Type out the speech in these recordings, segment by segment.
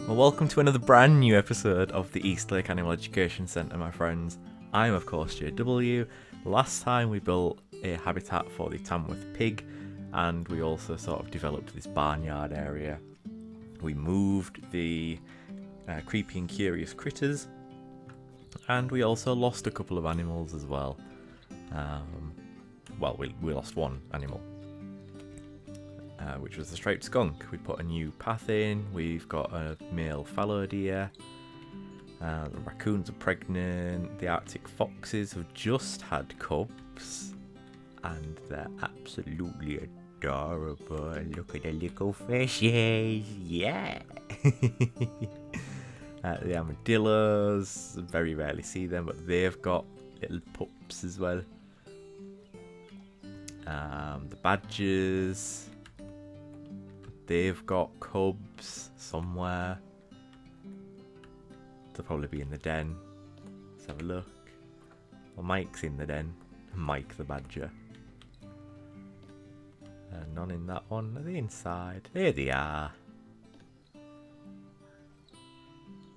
Well, welcome to another brand new episode of the East Lake Animal Education Centre, my friends. I'm, of course, JW. Last time we built a habitat for the Tamworth pig, and we also sort of developed this barnyard area. We moved the creepy and curious critters, and we also lost a couple of animals as well. We lost one animal, which was the striped skunk. We put a new path in. We've got a male fallow deer. The raccoons are pregnant. The Arctic foxes have just had cubs, and they're absolutely adorable. Look at the little fishes. Yeah. The armadillos, very rarely see them, but they've got little pups as well. The badgers, they've got cubs somewhere. They'll probably be in the den. Let's have a look. Well, Mike's in the den. Mike the badger. None in that one. Are they inside? There they are.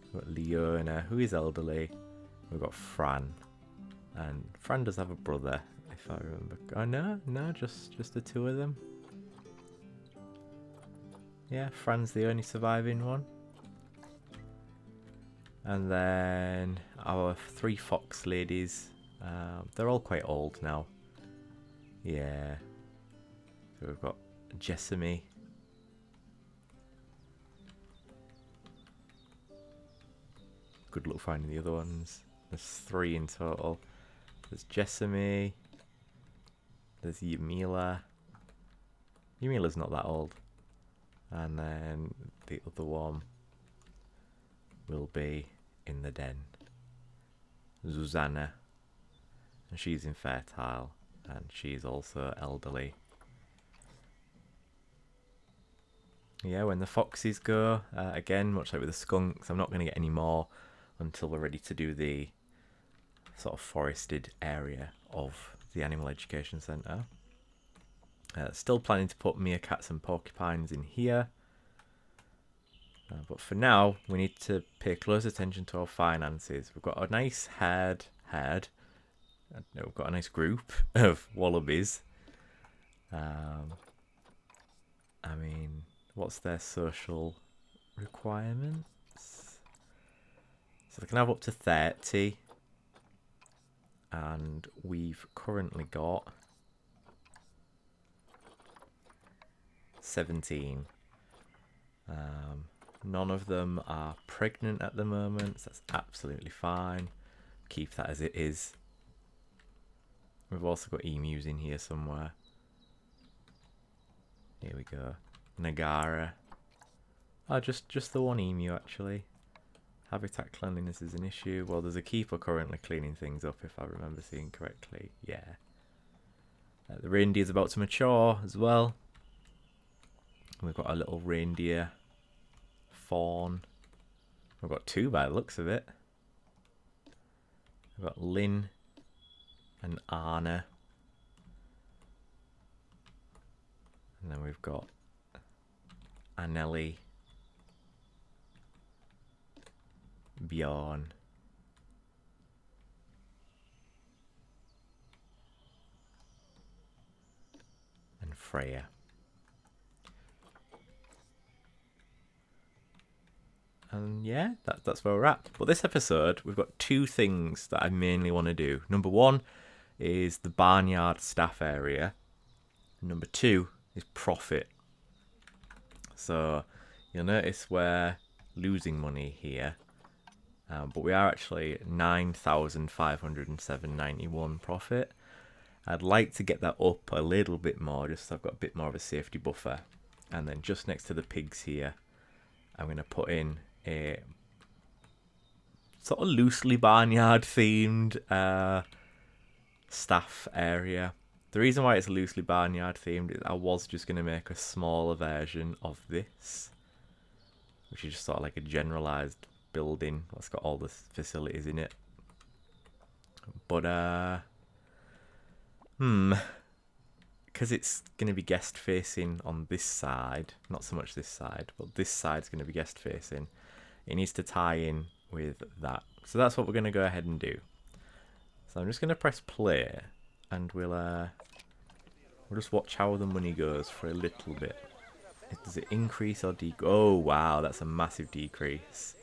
We've got Leona, who is elderly. We've got Fran. And Fran does have a brother, if I remember. Oh, no, just the two of them. Yeah, Fran's the only surviving one. And then our three fox ladies. They're all quite old now. Yeah. So we've got Jessamy. Good luck finding the other ones. There's three in total. There's Jessamy. There's Yamila. Yamila's not that old. And then the other one will be in the den. Susanna. And she's infertile. And she's also elderly. Yeah, when the foxes go, again, much like with the skunks, I'm not going to get any more until we're ready to do the sort of forested area of the Animal Education Centre. Still planning to put meerkats and porcupines in here. But for now, we need to pay close attention to our finances. We've got a nice we've got a nice group of wallabies. What's their social requirements? So they can have up to 30. And we've currently got 17. None of them are pregnant at the moment, so that's absolutely fine. Keep that as it is. We've also got emus in here somewhere. Here we go. Nagara. Oh, just the one emu actually. Habitat cleanliness is an issue. Well, there's a keeper currently cleaning things up, if I remember seeing correctly. Yeah. The reindeer's about to mature as well. We've got a little reindeer fawn. We've got two by the looks of it. We've got Lynn and Anna. And then we've got Anneli, Bjorn, and Freya. And yeah, that's where we're at. But this episode, we've got two things that I mainly want to do. Number one is the barnyard staff area. Number two is profit. So you'll notice we're losing money here. But we are actually 9,507.91 profit. I'd like to get that up a little bit more, just so I've got a bit more of a safety buffer. And then just next to the pigs here, I'm going to put in a sort of loosely barnyard themed staff area. The reason why it's loosely barnyard themed is I was just going to make a smaller version of this, which is just sort of like a generalized building that's got all the facilities in it. But because it's going to be guest facing on this side, not so much this side, but this side's going to be guest facing, it needs to tie in with that. So that's what we're going to go ahead and do. So I'm just going to press play, and we'll just watch how the money goes for a little bit. Does it increase or decrease? Oh wow, that's a massive decrease.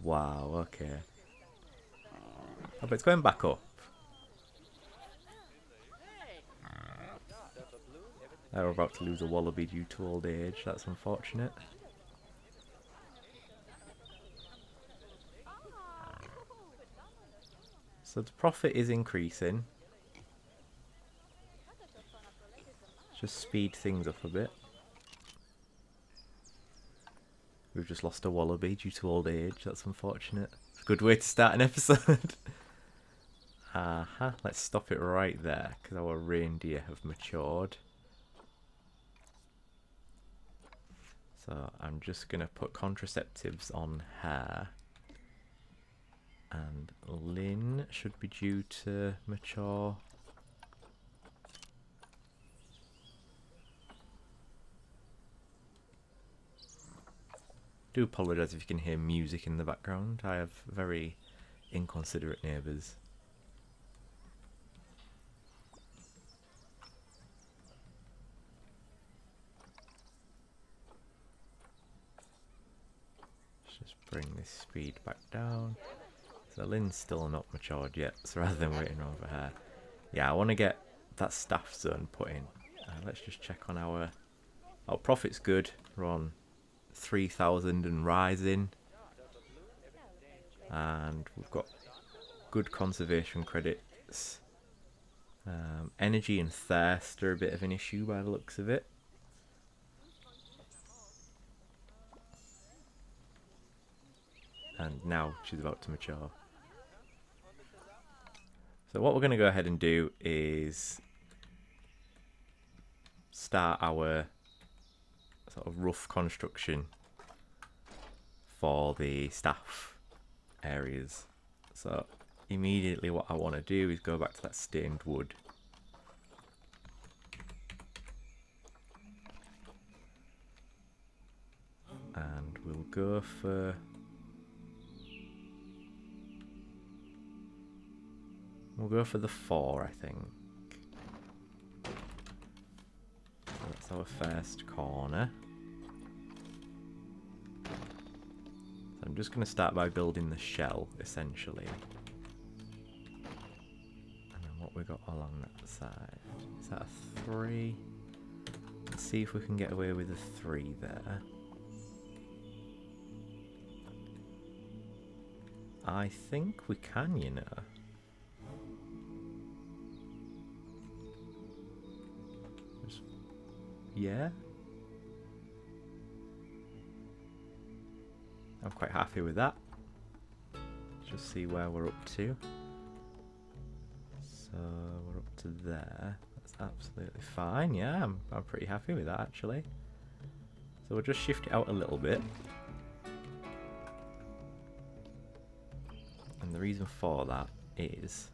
Wow, okay. Oh, but it's going back up. We're about to lose a wallaby due to old age. That's unfortunate. So the profit is increasing. Just speed things up a bit. We've just lost a wallaby due to old age. That's unfortunate. It's a good way to start an episode. Let's stop it right there because our reindeer have matured. So I'm just going to put contraceptives on her. And Lynn should be due to mature. Do apologise if you can hear music in the background. I have very inconsiderate neighbours. Let's just bring this speed back down. So Lynn's still not matured yet, so rather than waiting over her. Yeah, I want to get that staff zone put in. Let's just check on our profit's good. We're on 3,000 and rising. And we've got good conservation credits. Energy and thirst are a bit of an issue by the looks of it. And now she's about to mature. So what we're going to go ahead and do is start our sort of rough construction for the staff areas. So immediately what I want to do is go back to that stained wood. And we'll go for... We'll go for the 4, I think. So that's our first corner. So I'm just going to start by building the shell, essentially. And then what we got along that side. Is that a 3? Let's see if we can get away with a 3 there. I think we can, you know. Yeah. I'm quite happy with that. Just see where we're up to. So we're up to there. That's absolutely fine. Yeah, I'm pretty happy with that actually. So we'll just shift it out a little bit. And the reason for that is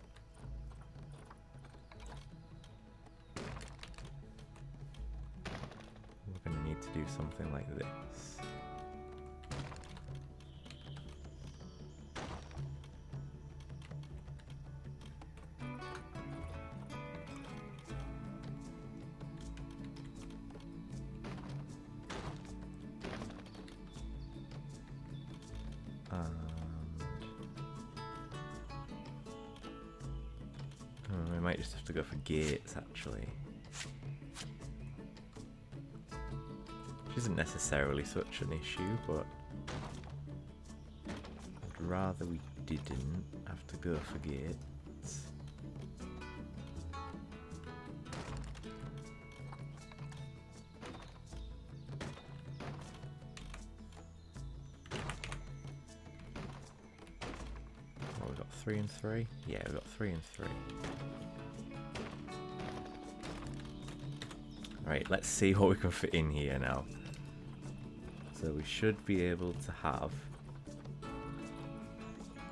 we're going to need to do something like this. We might just have to go for gates actually. Which isn't necessarily such an issue, but I'd rather we didn't have to go for gates. What, we got 3 and 3? Yeah, we got 3 and 3. Right, let's see what we can fit in here now. So we should be able to have...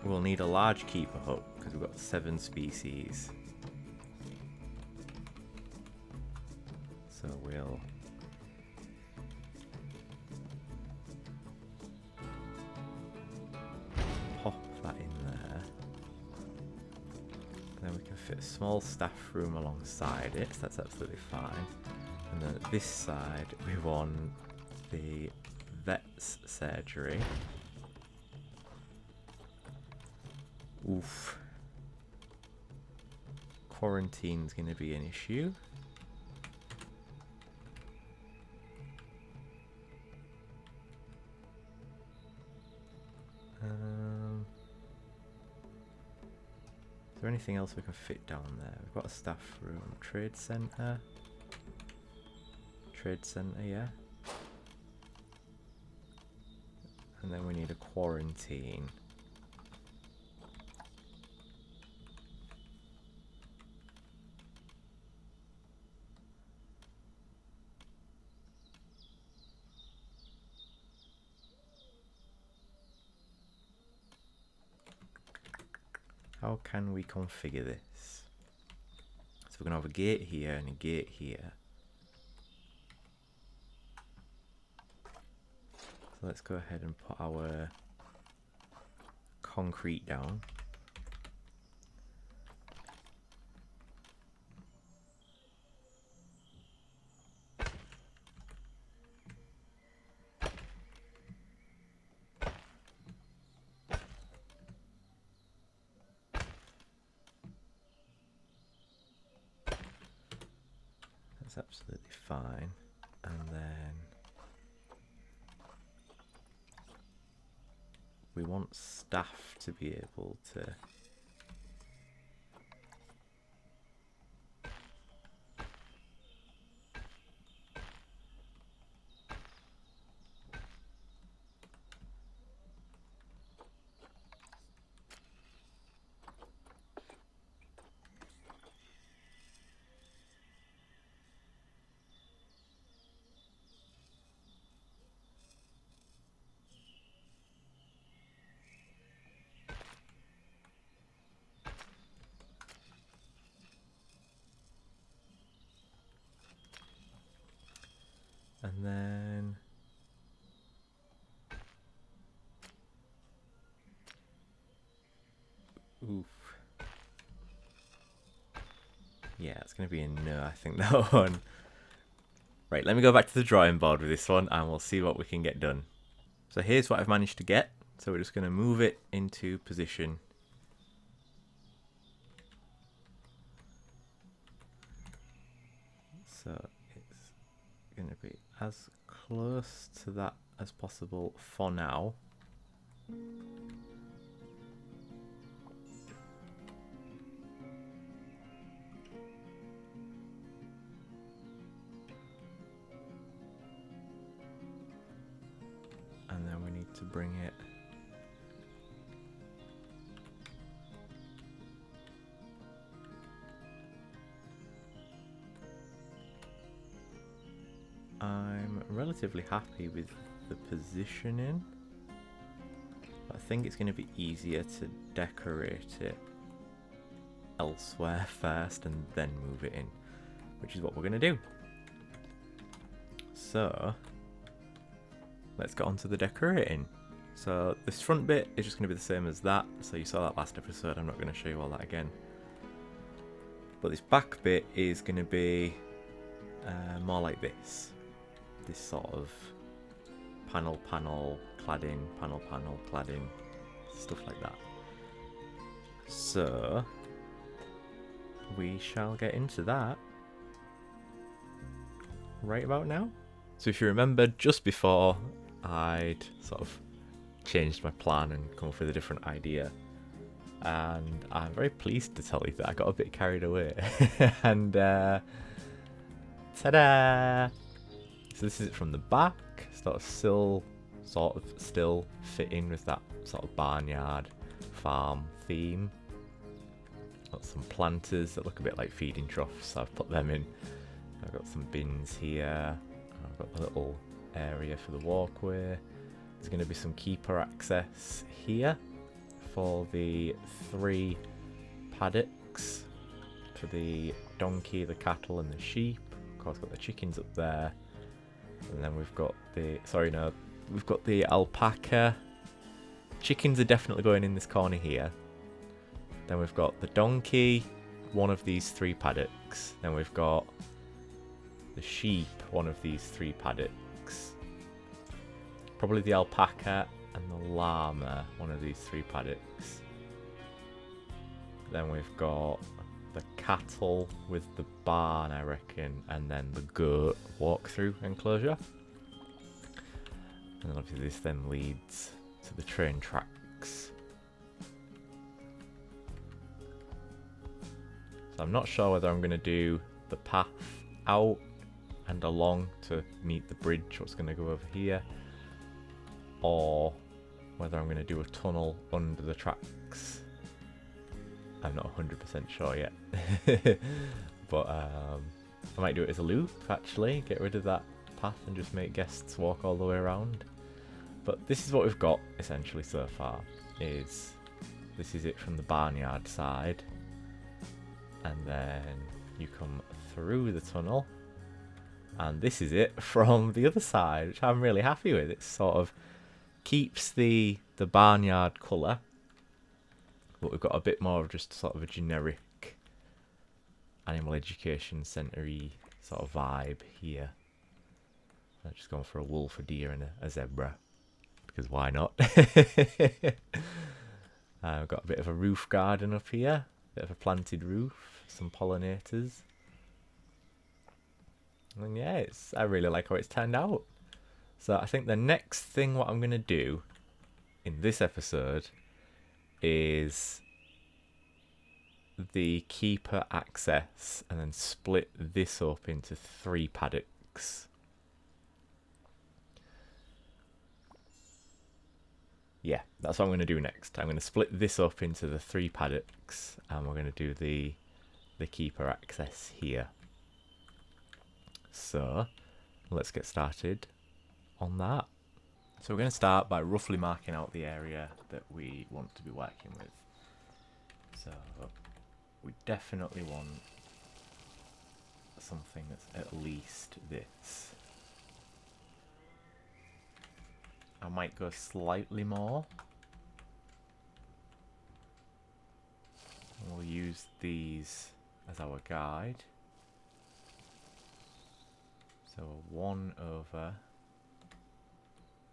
We'll need a large keeper hut because we've got 7 species. So we'll a small staff room alongside it, so that's absolutely fine. And then at this side we want the vet's surgery. Oof. Quarantine's going to be an issue. Is there anything else we can fit down there? We've got a staff room, trade centre. Trade centre, yeah. And then we need a quarantine. How can we configure this? So we're going to have a gate here and a gate here. So let's go ahead and put our concrete down. That's absolutely fine. And then we want staff to be able to and then oof. Yeah, it's going to be a no, I think, that one. Right, let me go back to the drawing board with this one and we'll see what we can get done. So here's what I've managed to get. So we're just going to move it into position. So it's going to be as close to that as possible for now. And then we need to bring it I'm relatively happy with the positioning. I think it's going to be easier to decorate it elsewhere first and then move it in, which is what we're going to do. So let's get on to the decorating. So this front bit is just going to be the same as that. So you saw that last episode. I'm not going to show you all that again. But this back bit is going to be more like this. This sort of panel cladding, panel cladding, stuff like that. So we shall get into that right about now. So if you remember, just before I'd sort of changed my plan and come up with a different idea, and I'm very pleased to tell you that I got a bit carried away and ta-da! So this is it from the back, sort of still fit in with that sort of barnyard farm theme. Got some planters that look a bit like feeding troughs, so I've put them in. I've got some bins here. I've got a little area for the walkway. There's going to be some keeper access here for the 3 paddocks for the donkey, the cattle and the sheep. Of course, got the chickens up there. And then we've got we've got the alpaca. Chickens are definitely going in this corner here. Then we've got the donkey one of these 3 paddocks. Then we've got the sheep, one of these 3 paddocks. Probably the alpaca and the llama, one of these 3 paddocks. Then we've got the cattle with the barn, I reckon, and then the goat walk-through enclosure. And obviously this then leads to the train tracks. So I'm not sure whether I'm going to do the path out and along to meet the bridge, what's going to go over here, or whether I'm going to do a tunnel under the tracks. I'm not 100% sure yet. But I might do it as a loop, actually. Get rid of that path and just make guests walk all the way around. But this is what we've got, essentially, so far. This is it from the barnyard side. And then you come through the tunnel. And this is it from the other side, which I'm really happy with. It sort of keeps the barnyard colour, but we've got a bit more of just sort of a generic animal education centre-y sort of vibe here. I'm just going for a wolf, a deer and a zebra, because why not? I've got a bit of a roof garden up here, a bit of a planted roof, some pollinators. And yeah, I really like how it's turned out. So I think the next thing what I'm going to do in this episode is the keeper access and then split this up into 3 paddocks. Yeah, that's what I'm going to do next. I'm going to split this up into the 3 paddocks and we're going to do the keeper access here. So let's get started on that. So we're going to start by roughly marking out the area that we want to be working with. So we definitely want something that's at least this. I might go slightly more. And we'll use these as our guide. So we're 1 over,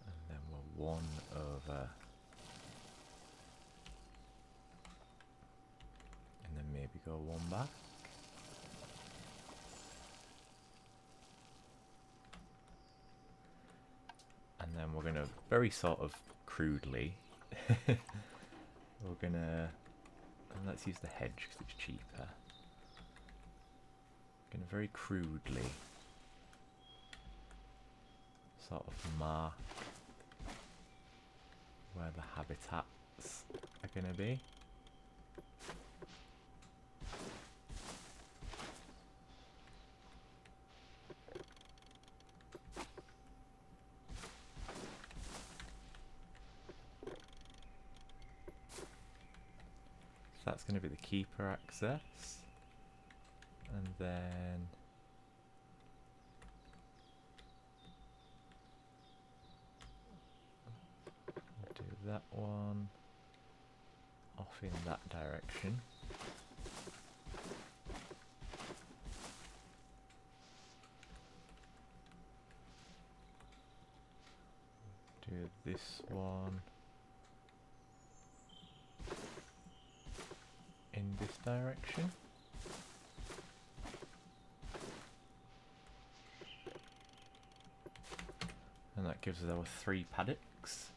and then we're 1 over, and then maybe go 1 back. And then we're going to very sort of crudely, we're going to, let's use the hedge because it's cheaper. Going to very crudely sort of mark where the habitats are going to be. So that's going to be the keeper access, and then that one off in that direction. Do this one in this direction. And that gives us our 3 paddocks.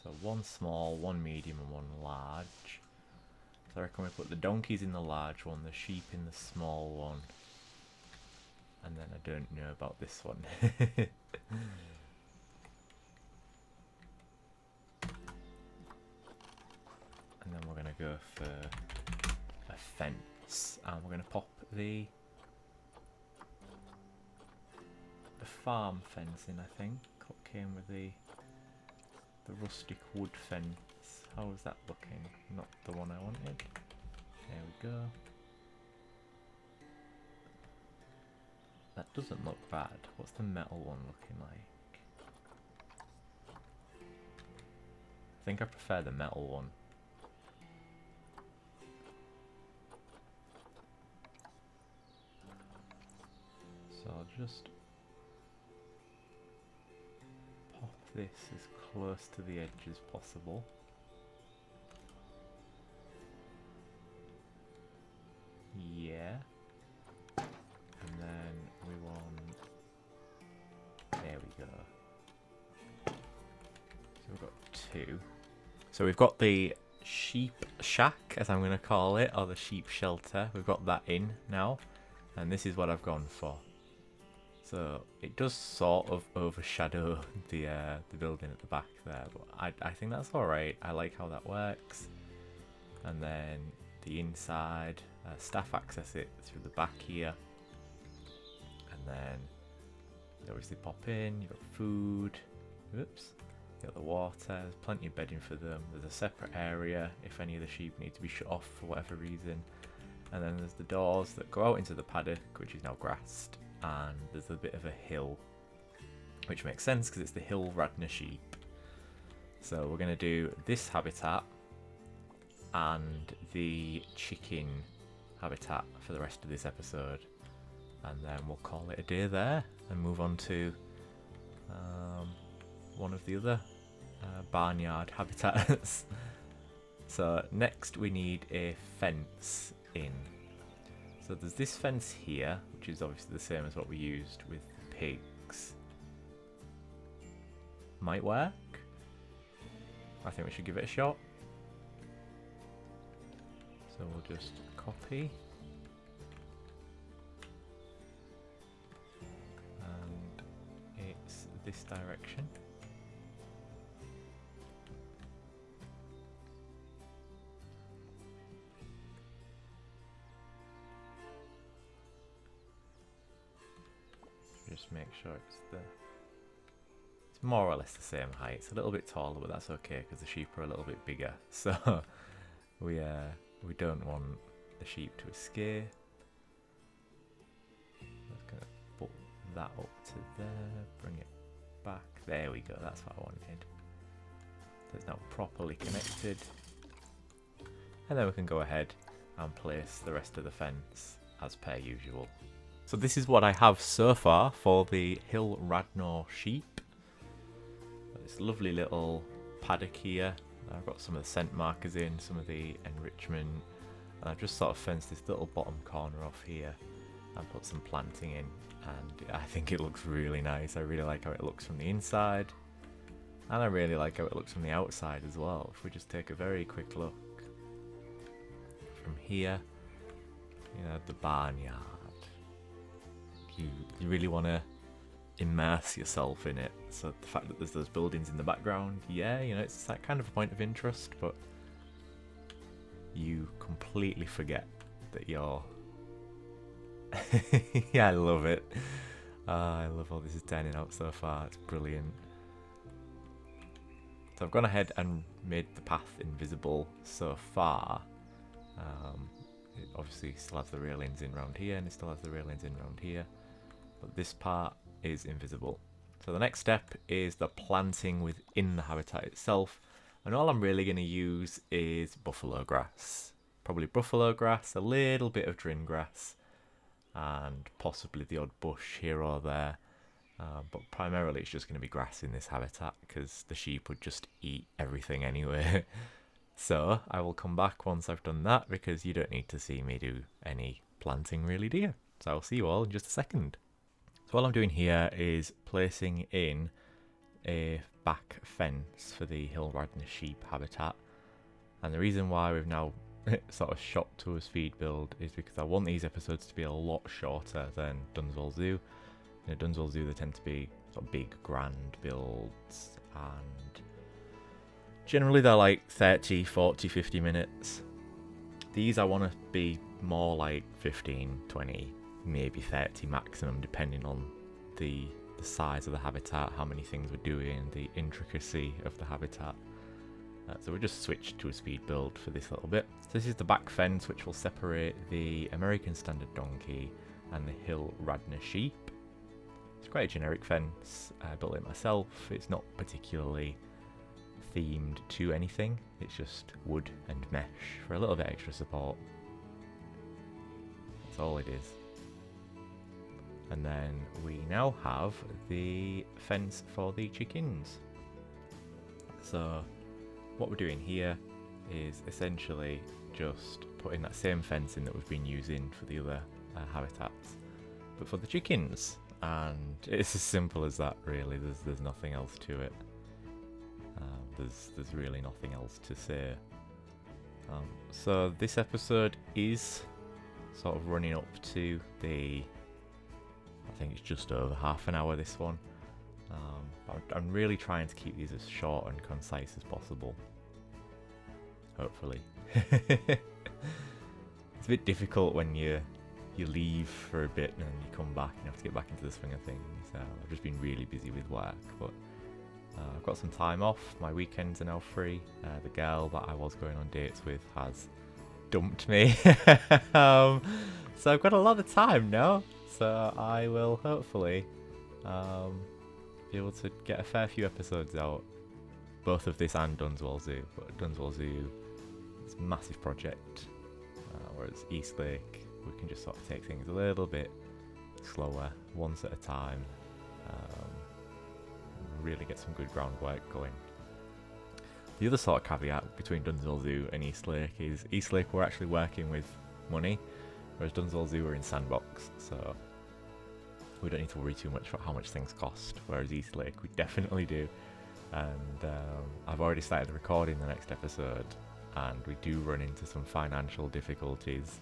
So 1 small, 1 medium and 1 large. So I reckon we put the donkeys in the large one, the sheep in the small one. And then I don't know about this one. And then we're going to go for a fence. And we're going to pop the farm fence in, I think. What came with the rustic wood fence. How is that looking? Not the one I wanted. There we go. that doesn't look bad. What's the metal one looking like? I think I prefer the metal one. So I'll just pop this as close to the edge as possible. Yeah. And then we want... There we go. So we've got two. So we've got the sheep shack, as I'm going to call it, or the sheep shelter. We've got that in now. And this is what I've gone for. So it does sort of overshadow the building at the back there, but I think that's alright. I like how that works. And then the inside, staff access it through the back here. And then you obviously pop in, you've got food, oops, you got the water, there's plenty of bedding for them. There's a separate area if any of the sheep need to be shut off for whatever reason. And then there's the doors that go out into the paddock, which is now grassed. And there's a bit of a hill, which makes sense because it's the Hill Radnor Sheep. So we're going to do this habitat and the chicken habitat for the rest of this episode, and then we'll call it a day there and move on to one of the other barnyard habitats. So next we need a fence in. So there's this fence here, which is obviously the same as what we used with pigs. Might work. I think we should give it a shot. So we'll just copy. And it's this direction. Just make sure it's more or less the same height. It's a little bit taller, but that's okay because the sheep are a little bit bigger. So we don't want the sheep to escape. I'm just gonna put that up to there, bring it back. There we go. That's what I wanted. So it's now properly connected, and then we can go ahead and place the rest of the fence as per usual. So this is what I have so far for the Hill Radnor Sheep. This lovely little paddock here. I've got some of the scent markers in, some of the enrichment. And I've just sort of fenced this little bottom corner off here and put some planting in. And I think it looks really nice. I really like how it looks from the inside. And I really like how it looks from the outside as well. If we just take a very quick look from here, you know, the barnyard. You really want to immerse yourself in it. So the fact that there's those buildings in the background, yeah, you know, it's that kind of a point of interest, but you completely forget that you're... Yeah, I love it. I love how this is turning out so far. It's brilliant. So I've gone ahead and made the path invisible so far. It obviously still has the railings in round here, and it still has the railings in round here. But this part is invisible. So the next step is the planting within the habitat itself. And all I'm really going to use is buffalo grass. Probably buffalo grass, a little bit of drin grass, and possibly the odd bush here or there. But primarily it's just going to be grass in this habitat because the sheep would just eat everything anyway. So I will come back once I've done that because you don't need to see me do any planting really, do you? So I'll see you all in just a second. So all I'm doing here is placing in a back fence for the Hill Radnor Sheep habitat. And the reason why we've now sort of shot to a speed build is because I want these episodes to be a lot shorter than Dunswell Zoo. You know, Dunswell Zoo, they tend to be sort of big, grand builds, and generally they're like 30, 40, 50 minutes. These I want to be more like 15, 20, maybe 30 maximum, depending on the size of the habitat, how many things we're doing, the intricacy of the habitat. So we just switched to a speed build for this little bit. So this is the back fence, which will separate the American Standard Donkey and the Hill Radnor Sheep. It's quite a generic fence. I built it myself. It's not particularly themed to anything. It's just wood and mesh for a little bit extra support. That's all it is. And then we now have the fence for the chickens. So what we're doing here is essentially just putting that same fencing that we've been using for the other habitats, but for the chickens. And it's as simple as that, really. There's nothing else to it. There's really nothing else to say. So this episode is sort of running up to the, I think it's just over half an hour, this one. I'm really trying to keep these as short and concise as possible. Hopefully. It's a bit difficult when you leave for a bit and then you come back and you have to get back into the swing of things. I've just been really busy with work, but I've got some time off. My weekends are now free. The girl that I was going on dates with has dumped me. So I've got a lot of time now. So I will hopefully be able to get a fair few episodes out. Both of this and Dunswell Zoo. But Dunswell Zoo is a massive project. Whereas East Lake, we can just sort of take things a little bit slower, once at a time. Really get some good groundwork going. The other sort of caveat between Dunswell Zoo and East Lake is East Lake we're actually working with money, whereas Dunswell Zoo are in sandbox, so we don't need to worry too much about how much things cost, whereas East Lake we definitely do. And I've already started recording the next episode, and we do run into some financial difficulties.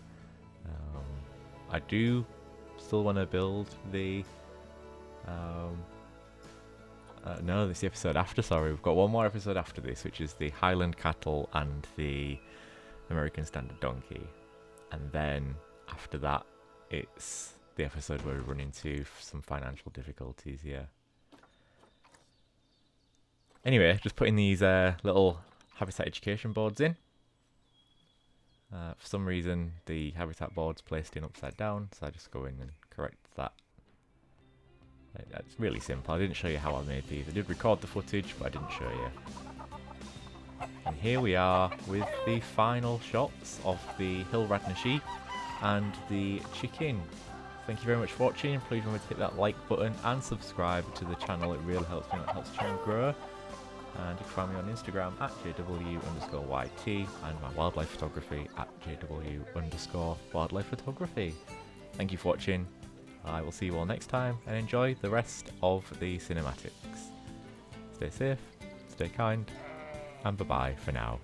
I do still want to build the no, this is the episode after, sorry. We've got one more episode after this, which is the Highland cattle and the American Standard donkey. And then after that, it's the episode where we run into some financial difficulties, yeah. Anyway, just putting these little habitat education boards in. For some reason, the habitat board's placed in upside down, so I just go in and correct that. It's really simple. I didn't show you how I made these. I did record the footage, but I didn't show you. And here we are with the final shots of the Hill Radnor Sheep and the chicken. Thank you very much for watching. Please remember to hit that like button and subscribe to the channel. It really helps me. It helps the channel grow. And you can find me on Instagram at jw_yt and my wildlife photography at jw_wildlife photography. Thank you for watching. I will see you all next time and enjoy the rest of the cinematics. Stay safe, stay kind, and bye bye for now.